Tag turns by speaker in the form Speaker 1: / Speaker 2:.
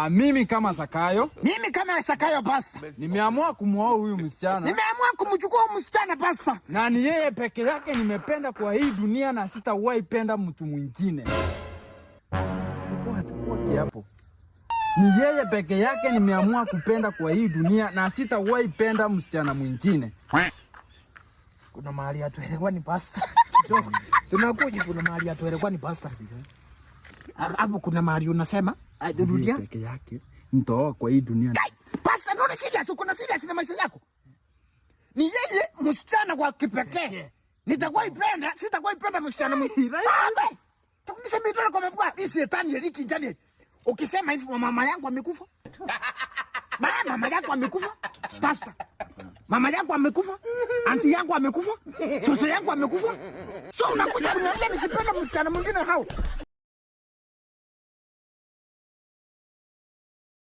Speaker 1: Mimi kama Zakayo.
Speaker 2: Mimi kama Zakayo pastor.
Speaker 1: Nimeamua kumuoa huyu msichana.
Speaker 2: Nimeamua kumchukua huyu msichana pastor.
Speaker 1: Na ni yeye peke yake nimependa kwa hii dunia na sitawahi penda mtu mwingine. Chukua kiapo. Ni yeye peke yake nimeamua kupenda kwa hii dunia na sitawahi penda msichana mwingine.
Speaker 2: Kuna mahali atuelekwa ni pastor. Tunakuja kuna mahali atuelekwa ni pastor. Hapo kuna mahali unasema?
Speaker 1: Rudia peke yake nitoa kwa hii dunia.
Speaker 2: Pastor, no serious, kuna serious na maisha yako. Ni yeye msichana kwa kipekee. Sitakuwa ipenda msichana mwingine. Tukisema mitoto kwa mabwa, hii shetani ya lichi njani. Ukisema hivi mama yangu amekufa. Mama yangu amekufa. Pastor. Mama yangu amekufa. Auntie yangu amekufa. Sasa yangu amekufa. So unakuja kuniambia nisipende msichana mwingine hao.